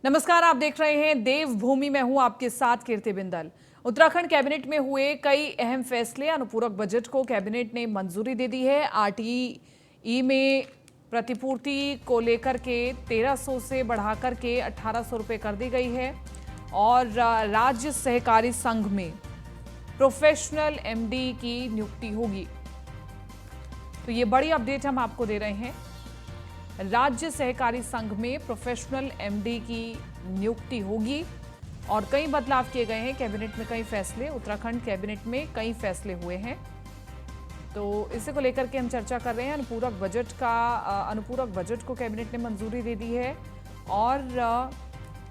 नमस्कार, आप देख रहे हैं देवभूमि। में हूं आपके साथ कीर्ति बिंदल। उत्तराखंड कैबिनेट में हुए कई अहम फैसले। अनुपूरक बजट को कैबिनेट ने मंजूरी दे दी है। आरटीई में प्रतिपूर्ति को लेकर के 1300 से बढ़ाकर के 1800 रुपये कर दी गई है। और राज्य सहकारी संघ में प्रोफेशनल एमडी की नियुक्ति होगी। तो ये बड़ी अपडेट हम आपको दे रहे हैं। राज्य सहकारी संघ में प्रोफेशनल एमडी की नियुक्ति होगी और कई बदलाव किए गए हैं। कैबिनेट में कई फैसले, उत्तराखंड कैबिनेट में कई फैसले हुए हैं। तो इसी को लेकर के हम चर्चा कर रहे हैं। अनुपूरक बजट को कैबिनेट ने मंजूरी दे दी है और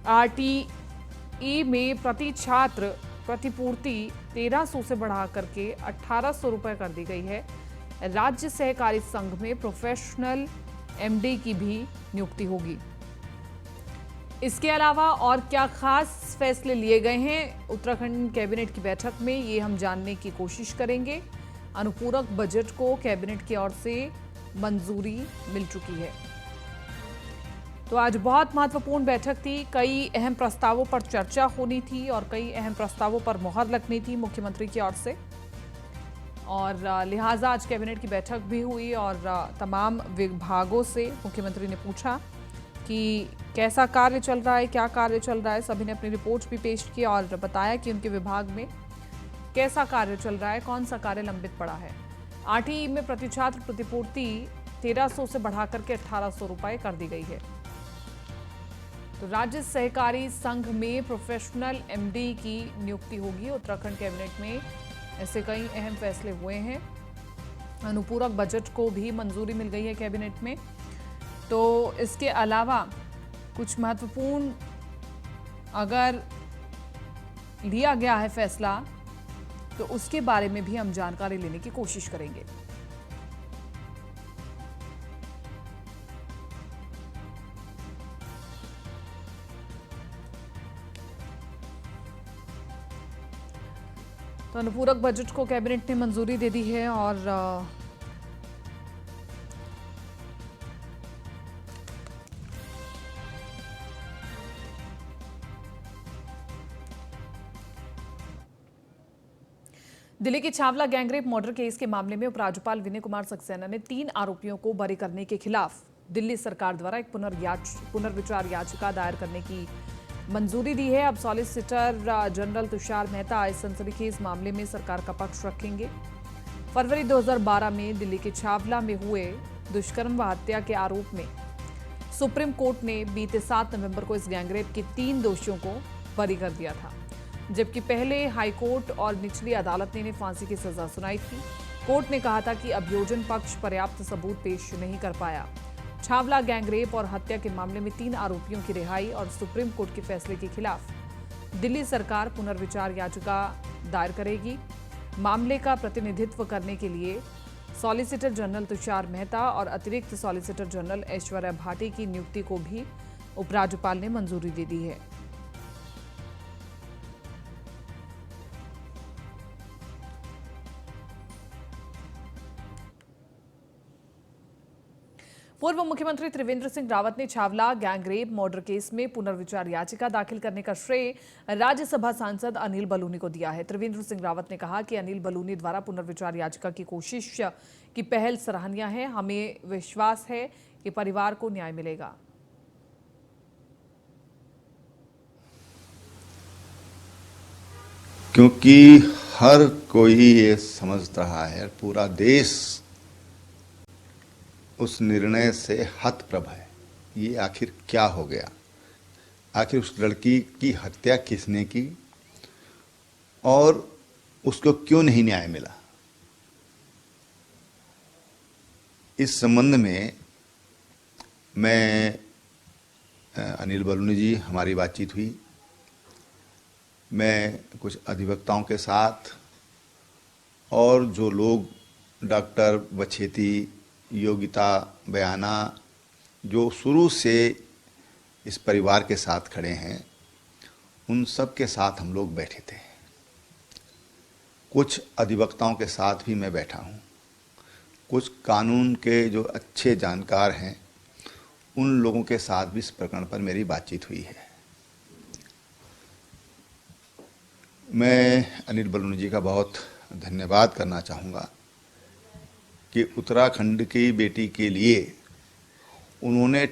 आरटीई में प्रति छात्र प्रतिपूर्ति 1300 से बढ़ा करके 1800 रुपये कर दी गई है। राज्य सहकारी संघ में प्रोफेशनल एमडी की भी नियुक्ति होगी। इसके अलावा और क्या खास फैसले लिए गए हैं उत्तराखंड कैबिनेट की बैठक में, ये हम जानने की कोशिश करेंगे। अनुपूरक बजट को कैबिनेट की ओर से मंजूरी मिल चुकी है। तो आज बहुत महत्वपूर्ण बैठक थी। कई अहम प्रस्तावों पर चर्चा होनी थी और कई अहम प्रस्तावों पर मुहर लगनी थी मुख्यमंत्री की ओर से। और लिहाजा आज कैबिनेट की बैठक भी हुई और तमाम विभागों से मुख्यमंत्री ने पूछा कि कैसा कार्य चल रहा है, क्या कार्य चल रहा है। सभी ने अपनी रिपोर्ट भी पेश की और बताया कि उनके विभाग में कैसा कार्य चल रहा है, कौन सा कार्य लंबित पड़ा है। आरटीई में प्रति छात्र प्रतिपूर्ति 1300 से बढ़ाकर के 1800 रुपये कर दी गई है। तो राज्य सहकारी संघ में प्रोफेशनल एमडी की नियुक्ति होगी। उत्तराखंड कैबिनेट में ऐसे कई अहम फैसले हुए हैं। अनुपूरक बजट को भी मंजूरी मिल गई है कैबिनेट में। तो इसके अलावा कुछ महत्वपूर्ण अगर लिया गया है फैसला, तो उसके बारे में भी हम जानकारी लेने की कोशिश करेंगे। तो अनुपूरक बजट को कैबिनेट ने मंजूरी दे दी है और दिल्ली के छावला गैंगरेप मर्डर केस के मामले में उपराज्यपाल विनय कुमार सक्सेना ने 3 आरोपियों को बरी करने के खिलाफ दिल्ली सरकार द्वारा एक पुनर्विचार याचिका दायर करने की मंजूरी दी है। अब सॉलिसिटर जनरल तुषार मेहता इस सनसनीखेज मामले में सरकार का पक्ष रखेंगे। फरवरी 2012 में दिल्ली के छावला में हुए दुष्कर्म व हत्या के आरोप में सुप्रीम कोर्ट ने बीते 7 नवंबर को इस गैंगरेप के 3 दोषियों को बरी कर दिया था, जबकि पहले हाईकोर्ट और निचली अदालत ने फांसी की सजा सुनाई थी। कोर्ट ने कहा था कि अभियोजन पक्ष पर्याप्त सबूत पेश नहीं कर पाया। छावला गैंगरेप और हत्या के मामले में 3 आरोपियों की रिहाई और सुप्रीम कोर्ट के फैसले के खिलाफ दिल्ली सरकार पुनर्विचार याचिका दायर करेगी। मामले का प्रतिनिधित्व करने के लिए सॉलिसिटर जनरल तुषार मेहता और अतिरिक्त सॉलिसिटर जनरल ऐश्वर्या भाटी की नियुक्ति को भी उपराज्यपाल ने मंजूरी दे दी है। पूर्व मुख्यमंत्री त्रिवेंद्र सिंह रावत ने छावला गैंगरेप मर्डर केस में पुनर्विचार याचिका दाखिल करने का श्रेय राज्यसभा सांसद अनिल बलूनी को दिया है। त्रिवेंद्र सिंह रावत ने कहा कि अनिल बलूनी द्वारा पुनर्विचार याचिका की कोशिश की पहल सराहनीय है। हमें विश्वास है कि परिवार को न्याय मिलेगा। क्योंकि हर कोई ये समझ रहा है, पूरा देश उस निर्णय से हतप्रभ है। ये आखिर क्या हो गया, आखिर उस लड़की की हत्या किसने की और उसको क्यों नहीं न्याय मिला। इस संबंध में मैं अनिल बलूनी जी, हमारी बातचीत हुई। मैं कुछ अधिवक्ताओं के साथ और जो लोग डॉक्टर बछेती, योगिता बयाना, जो शुरू से इस परिवार के साथ खड़े हैं, उन सब के साथ हम लोग बैठे थे। कुछ अधिवक्ताओं के साथ भी मैं बैठा हूँ। कुछ कानून के जो अच्छे जानकार हैं, उन लोगों के साथ भी इस प्रकरण पर मेरी बातचीत हुई है। मैं अनिल बलूनी जी का बहुत धन्यवाद करना चाहूँगा कि उत्तराखंड की बेटी के लिए उन्होंने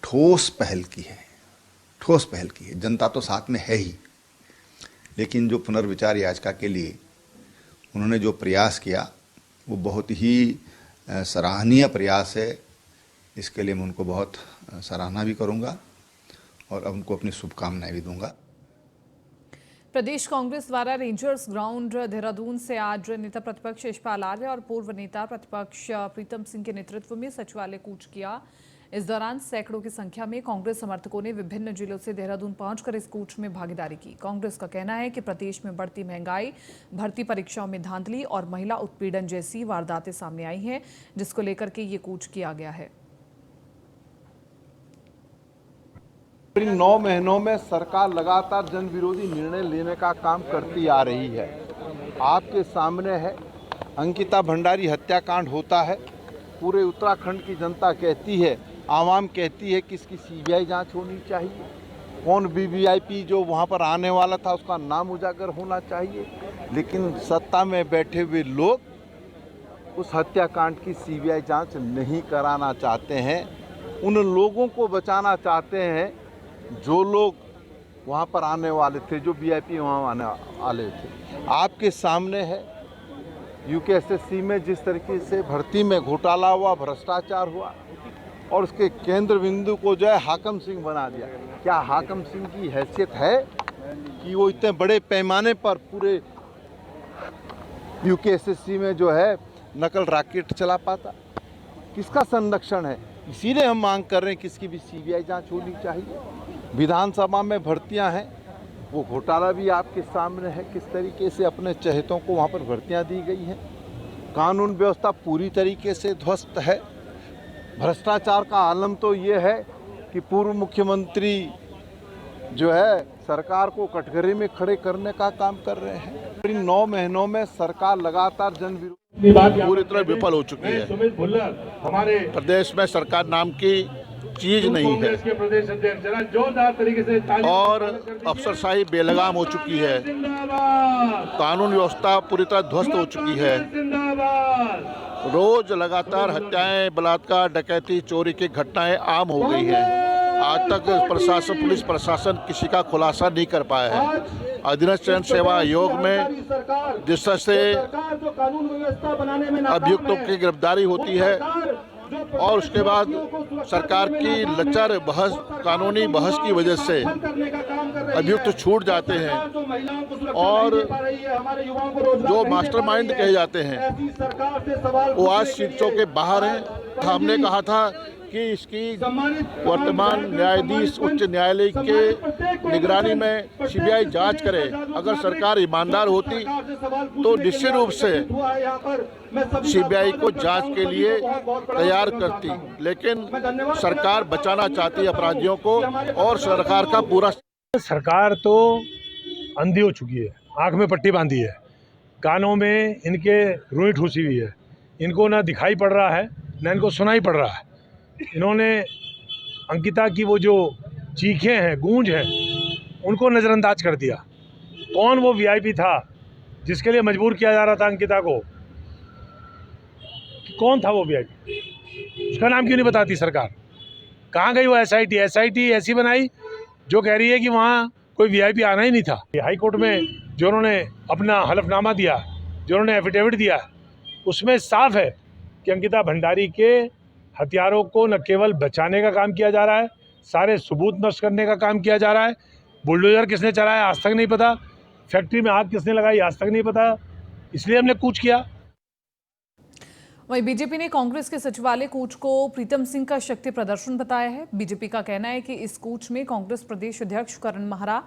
ठोस पहल की है। ठोस पहल की है। जनता तो साथ में है ही, लेकिन जो पुनर्विचार याचिका के लिए उन्होंने जो प्रयास किया वो बहुत ही सराहनीय प्रयास है। इसके लिए मैं उनको बहुत सराहना भी करूँगा और उनको अपनी शुभकामनाएं भी दूंगा। प्रदेश कांग्रेस द्वारा रेंजर्स ग्राउंड देहरादून से आज नेता प्रतिपक्ष यशपाल आर्य और पूर्व नेता प्रतिपक्ष प्रीतम सिंह के नेतृत्व में सचिवालय कूच किया। इस दौरान सैकड़ों की संख्या में कांग्रेस समर्थकों ने विभिन्न जिलों से देहरादून पहुंचकर इस कूच में भागीदारी की। कांग्रेस का कहना है कि प्रदेश में बढ़ती महंगाई, भर्ती परीक्षाओं में धांधली और महिला उत्पीड़न जैसी वारदातें सामने आई हैं, जिसको लेकर के ये कूच किया गया है। इन 9 महीनों में सरकार लगातार जन विरोधी निर्णय लेने का काम करती आ रही है। आपके सामने है, अंकिता भंडारी हत्याकांड होता है, पूरे उत्तराखंड की जनता कहती है, आवाम कहती है कि इसकी सीबीआई जांच होनी चाहिए। कौन वीवीआईपी जो वहां पर आने वाला था उसका नाम उजागर होना चाहिए, लेकिन सत्ता में बैठे हुए लोग उस हत्याकांड की सीबीआई जांच नहीं कराना चाहते हैं। उन लोगों को बचाना चाहते हैं जो लोग वहाँ पर आने वाले थे, जो वीआईपी वहाँ आने वाले थे। आपके सामने है यूकेएसएससी में जिस तरीके से भर्ती में घोटाला हुआ, भ्रष्टाचार हुआ और उसके केंद्र बिंदु को जो है हाकम सिंह बना दिया। क्या हाकम सिंह की हैसियत है कि वो इतने बड़े पैमाने पर पूरे यूकेएसएससी में जो है नकल रॉकेट चला पाता? किसका संरक्षण है? इसीलिए हम मांग कर रहे हैं कि इसकी भी सीबीआई जांच होनी चाहिए। विधानसभा में भर्तियां हैं, वो घोटाला भी आपके सामने है, किस तरीके से अपने चहेतों को वहां पर भर्तियां दी गई हैं। कानून व्यवस्था पूरी तरीके से ध्वस्त है। भ्रष्टाचार का आलम तो ये है कि पूर्व मुख्यमंत्री जो है सरकार को कटघरे में खड़े करने का काम कर रहे हैं। इन 9 महीनों में सरकार लगातार जन विरोधी पूरी तरह विफल हो चुकी है। हमारे प्रदेश में सरकार नाम की चीज नहीं है और अफसरशाही बेलगाम हो चुकी है। कानून व्यवस्था पूरी तरह ध्वस्त हो चुकी है। रोज लगातार हत्याएं, बलात्कार, डकैती, चोरी की घटनाएं आम हो गई हैं। आज तक प्रशासन, पुलिस प्रशासन किसी का खुलासा नहीं कर पाया है। अधीनस्थ चयन सेवा आयोग में जिस तरह से अभियुक्तों की गिरफ्तारी होती है और उसके बाद सरकार की लचर बहस, कानूनी बहस की वजह से अभियुक्त छूट जाते हैं और जो मास्टरमाइंड कहे जाते हैं वो आज सीटों के बाहर हैं। हमने कहा था कि इसकी वर्तमान न्यायाधीश उच्च न्यायालय के निगरानी में सीबीआई जांच करे। अगर सरकार ईमानदार होती तो निश्चित रूप से सीबीआई को जांच के लिए तैयार करती, लेकिन सरकार बचाना चाहती है अपराधियों को और सरकार का पूरा सरकार तो अंधी हो चुकी है, आंख में पट्टी बांधी है, कानों में इनके रुई ठूसी हुई है। इनको ना दिखाई पड़ रहा है ना इनको सुनाई पड़ रहा है। इन्होंने अंकिता की वो जो चीखें हैं, गूंज है, उनको नज़रअंदाज कर दिया। कौन वो वीआईपी था जिसके लिए मजबूर किया जा रहा था अंकिता को? कौन था वो वीआईपी? उसका नाम क्यों नहीं बताती सरकार? कहाँ गई वो एसआईटी? एसआईटी ऐसी बनाई जो कह रही है कि वहाँ कोई वीआईपी आना ही नहीं था। हाई कोर्ट में जो उन्होंने अपना हलफनामा दिया, जो उन्होंने एफिडेविट दिया, उसमें साफ है कि अंकिता भंडारी के हथियारों को न केवल बचाने का काम किया जा रहा है, सारे सबूत नष्ट करने का काम किया जा रहा है। बुलडोजर किसने चलाया आज तक नहीं पता, फैक्ट्री में आग किसने लगाई आज तक नहीं पता, इसलिए हमने कूच किया। वहीं बीजेपी ने कांग्रेस के सचिवालय कूच को प्रीतम सिंह का शक्ति प्रदर्शन बताया है। बीजेपी का कहना है कि इस कूच में कांग्रेस प्रदेश अध्यक्ष करण महरा,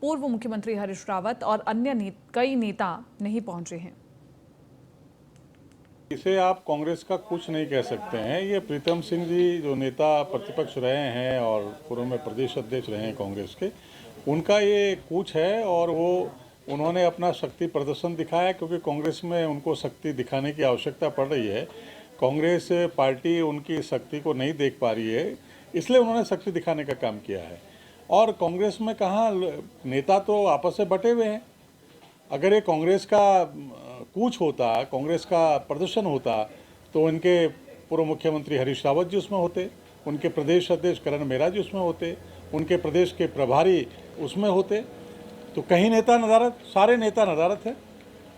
पूर्व मुख्यमंत्री हरीश रावत और अन्य कई नेता नहीं पहुंचे हैं। इसे आप कांग्रेस का कुछ नहीं कह सकते हैं। ये प्रीतम सिंह जी जो नेता प्रतिपक्ष रहे हैं और पूर्व में प्रदेश अध्यक्ष रहे हैं कांग्रेस के, उनका ये कूच है और वो उन्होंने अपना शक्ति प्रदर्शन दिखाया क्योंकि कांग्रेस में उनको शक्ति दिखाने की आवश्यकता पड़ रही है। कांग्रेस पार्टी उनकी शक्ति को नहीं देख पा रही है, इसलिए उन्होंने शक्ति दिखाने का काम किया है। और कांग्रेस में कहाँ नेता तो आपस में बटे हुए हैं। अगर ये कांग्रेस का कूच होता, कांग्रेस का प्रदर्शन होता, तो उनके पूर्व मुख्यमंत्री हरीश रावत जी उसमें होते, उनके प्रदेश अध्यक्ष करण मेहरा जी उसमें होते, उनके प्रदेश के प्रभारी उसमें होते। तो कहीं नेता नदारत, सारे नेता नदारत है।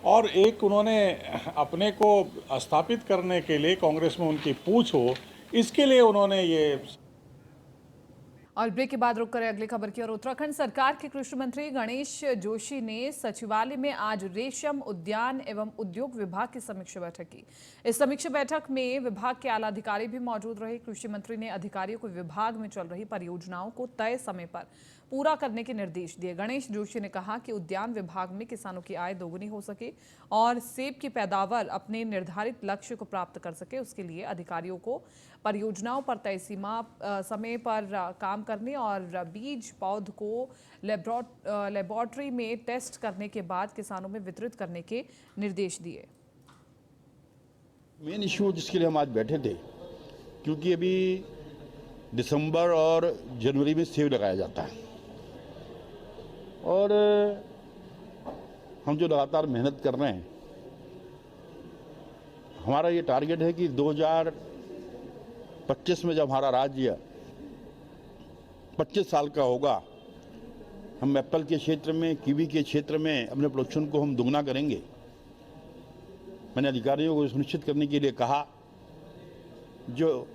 और एक उन्होंने अपने को स्थापित करने के लिए कांग्रेस में उनकी पूछ हो, इसके लिए उन्होंने ये। और ब्रेक के बाद रुक करें अगली खबर की ओर। उत्तराखंड सरकार के कृषि मंत्री गणेश जोशी ने सचिवालय में आज रेशम उद्यान एवं उद्योग विभाग की समीक्षा बैठक की। इस समीक्षा बैठक में विभाग के आला अधिकारी भी मौजूद रहे। कृषि मंत्री ने अधिकारियों को विभाग में चल रही परियोजनाओं को तय समय पर पूरा करने के निर्देश दिए। गणेश जोशी ने कहा कि उद्यान विभाग में किसानों की आय दोगुनी हो सके और सेब की पैदावार अपने निर्धारित लक्ष्य को प्राप्त कर सके, उसके लिए अधिकारियों को परियोजनाओं पर तय समय पर काम करने और बीज पौध को लेबोरेटरी में टेस्ट करने के बाद किसानों में वितरित करने के निर्देश दिए। मेन इशू जिसके लिए हम आज बैठे थे, क्योंकि अभी दिसंबर और जनवरी में सेब लगाया जाता है और हम जो लगातार मेहनत कर रहे हैं, हमारा ये टारगेट है कि 2025 में जब हमारा राज्य 25 साल का होगा, हम एप्पल के क्षेत्र में, कीवी के क्षेत्र में अपने प्रोडक्शन को हम दुगना करेंगे। मैंने अधिकारियों को सुनिश्चित करने के लिए कहा, जो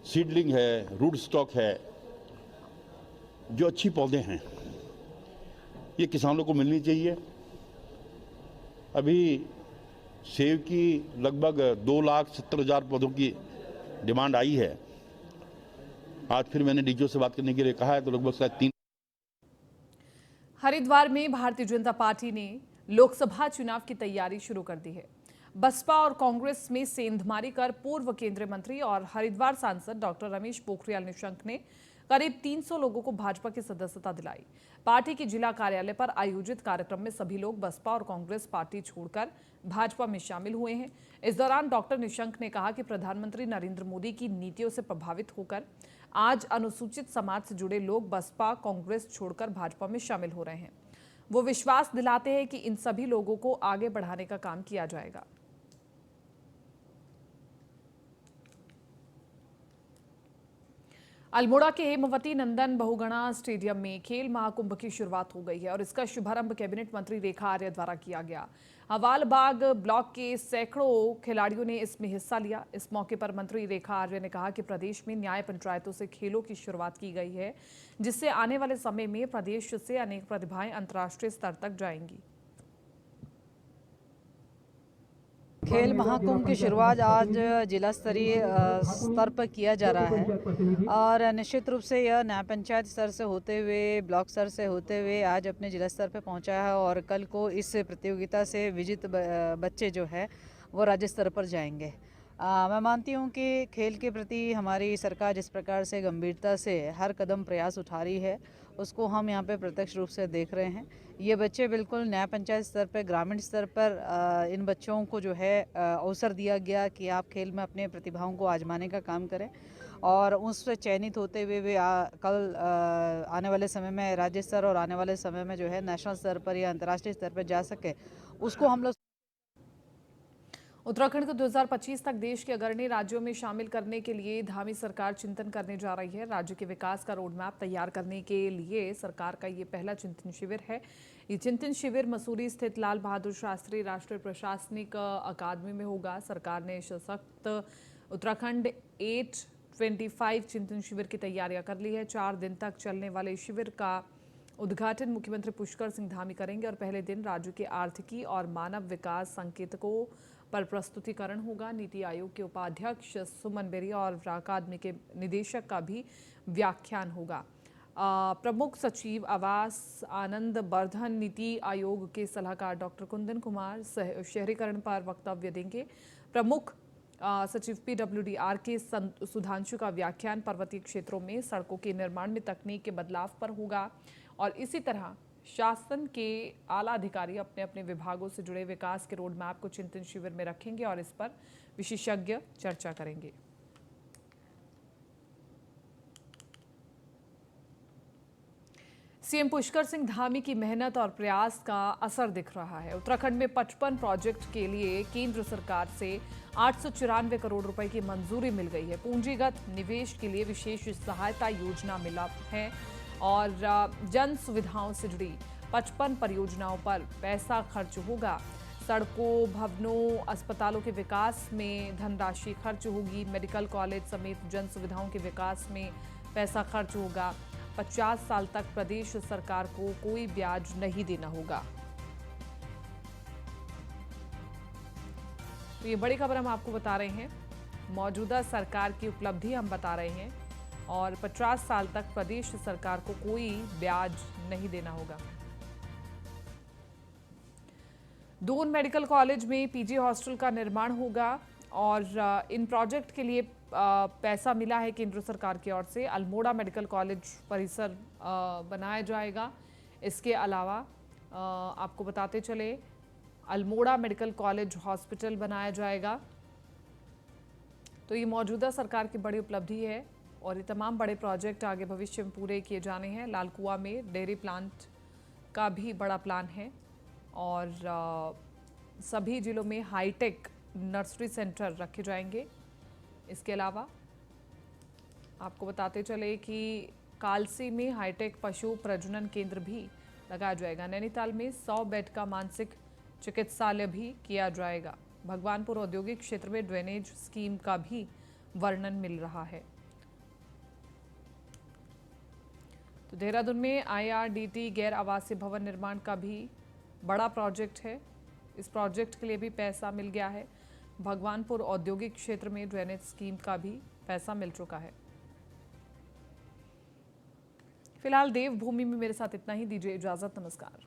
सीडलिंग है, रूट स्टॉक है, जो अच्छी पौधे हैं, ये किसानों को मिलनी चाहिए। अभी सेब की लगभग 2,70,000 पौधों की डिमांड आई है। आज फिर मैंने डीजीओ से बात करने के लिए कहा है, तो लगभग शायद 3। हरिद्वार में भारतीय जनता पार्टी ने लोकसभा चुनाव की तैयारी शुरू कर दी है। बसपा और कांग्रेस में सेंधमारी कर पूर्व केंद्रीय मंत्री और हरिद्वार सांसद डॉक्टर रमेश पोखरियाल निशंक ने करीब 300 लोगों को भाजपा की सदस्यता दिलाई। पार्टी के जिला कार्यालय पर आयोजित कार्यक्रम में सभी लोग बसपा और कांग्रेस पार्टी छोड़कर भाजपा में शामिल हुए हैं। इस दौरान डॉक्टर निशंक ने कहा कि प्रधानमंत्री नरेंद्र मोदी की नीतियों से प्रभावित होकर आज अनुसूचित समाज से जुड़े लोग बसपा कांग्रेस छोड़कर भाजपा में शामिल हो रहे हैं। वो विश्वास दिलाते हैं कि इन सभी लोगों को आगे बढ़ाने का काम किया जाएगा। अल्मोड़ा के हेमवती नंदन बहुगुणा स्टेडियम में खेल महाकुंभ की शुरुआत हो गई है और इसका शुभारंभ कैबिनेट मंत्री रेखा आर्य द्वारा किया गया। हवालबाग ब्लॉक के सैकड़ों खिलाड़ियों ने इसमें हिस्सा लिया। इस मौके पर मंत्री रेखा आर्य ने कहा कि प्रदेश में न्याय पंचायतों से खेलों की शुरुआत की गई है, जिससे आने वाले समय में प्रदेश से अनेक प्रतिभाएं अंतर्राष्ट्रीय स्तर तक जाएंगी। खेल महाकुंभ की शुरुआत आज जिला स्तरीय स्तर पर किया जा रहा है और निश्चित रूप से यह न्याय पंचायत स्तर से होते हुए, ब्लॉक स्तर से होते हुए आज अपने जिला स्तर पर पहुंचा है और कल को इस प्रतियोगिता से विजित बच्चे जो है वो राज्य स्तर पर जाएंगे। मैं मानती हूं कि खेल के प्रति हमारी सरकार जिस प्रकार से गंभीरता से हर कदम प्रयास उठा रही है, उसको हम यहाँ पे प्रत्यक्ष रूप से देख रहे हैं। ये बच्चे बिल्कुल न्याय पंचायत स्तर पर, ग्रामीण स्तर पर इन बच्चों को जो है अवसर दिया गया कि आप खेल में अपने प्रतिभाओं को आजमाने का काम करें और उससे चयनित होते हुए वे कल आने वाले समय में राज्य स्तर और आने वाले समय में जो है नेशनल स्तर पर या अंतर्राष्ट्रीय स्तर पर जा सके, उसको हम लोग। उत्तराखंड को 2025 तक देश के अग्रणी राज्यों में शामिल करने के लिए धामी सरकार चिंतन करने जा रही है। राज्य के विकास का रोडमैप तैयार करने के लिए सरकार का ये पहला चिंतन शिविर है। ये चिंतन शिविर मसूरी स्थित लाल बहादुर शास्त्री राष्ट्रीय प्रशासनिक अकादमी में होगा। सरकार ने सशक्त उत्तराखंड 825 चिंतन शिविर की तैयारियां कर ली है। 4 दिन तक चलने वाले शिविर का उद्घाटन मुख्यमंत्री पुष्कर सिंह धामी करेंगे और पहले दिन राज्य के आर्थिकी और मानव विकास संकेतकों पर प्रस्तुतिकरण होगा। नीति आयोग के उपाध्यक्ष सुमन बेरी और अकादमी के निदेशक का भी व्याख्यान होगा। प्रमुख सचिव आवास आनंद बर्धन, नीति आयोग के सलाहकार डॉक्टर कुंदन कुमार शहरीकरण पर वक्तव्य देंगे। प्रमुख सचिव PWD के सुधांशु का व्याख्यान पर्वतीय क्षेत्रों में सड़कों के निर्माण में तकनीक के बदलाव पर होगा और इसी तरह शासन के आला अधिकारी अपने अपने विभागों से जुड़े विकास के रोड मैप को चिंतन शिविर में रखेंगे और इस पर विशेषज्ञ चर्चा करेंगे। सीएम पुष्कर सिंह धामी की मेहनत और प्रयास का असर दिख रहा है। उत्तराखंड में 55 प्रोजेक्ट के लिए केंद्र सरकार से 894 करोड़ रुपए की मंजूरी मिल गई है। पूंजीगत निवेश के लिए विशेष सहायता योजना मिला है और जन सुविधाओं से जुड़ी 55 परियोजनाओं पर पैसा खर्च होगा। सड़कों, भवनों, अस्पतालों के विकास में धनराशि खर्च होगी। मेडिकल कॉलेज समेत जन सुविधाओं के विकास में पैसा खर्च होगा। 50 साल तक प्रदेश सरकार को कोई ब्याज नहीं देना होगा। तो ये बड़ी खबर हम आपको बता रहे हैं। मौजूदा सरकार की उपलब्धि हम बता रहे हैं और 50 साल तक प्रदेश सरकार को कोई ब्याज नहीं देना होगा। दून मेडिकल कॉलेज में पीजी हॉस्टल का निर्माण होगा और इन प्रोजेक्ट के लिए पैसा मिला है केंद्र सरकार की ओर से। अल्मोड़ा मेडिकल कॉलेज परिसर बनाया जाएगा। इसके अलावा आपको बताते चले, अल्मोड़ा मेडिकल कॉलेज हॉस्पिटल बनाया जाएगा। तो ये मौजूदा सरकार की बड़ी उपलब्धि है और ये तमाम बड़े प्रोजेक्ट आगे भविष्य में पूरे किए जाने हैं। लालकुआं में डेयरी प्लांट का भी बड़ा प्लान है और सभी जिलों में हाईटेक नर्सरी सेंटर रखे जाएंगे। इसके अलावा आपको बताते चले कि कालसी में हाईटेक पशु प्रजनन केंद्र भी लगाया जाएगा। नैनीताल में 100 बेड का मानसिक चिकित्सालय भी किया जाएगा। भगवानपुर औद्योगिक क्षेत्र में ड्रेनेज स्कीम का भी वर्णन मिल रहा है। तो देहरादून में IRDT गैर आवासीय भवन निर्माण का भी बड़ा प्रोजेक्ट है। इस प्रोजेक्ट के लिए भी पैसा मिल गया है। भगवानपुर औद्योगिक क्षेत्र में ड्रेनेज स्कीम का भी पैसा मिल चुका है। फिलहाल देवभूमि में मेरे साथ इतना ही। दीजिए इजाजत, नमस्कार।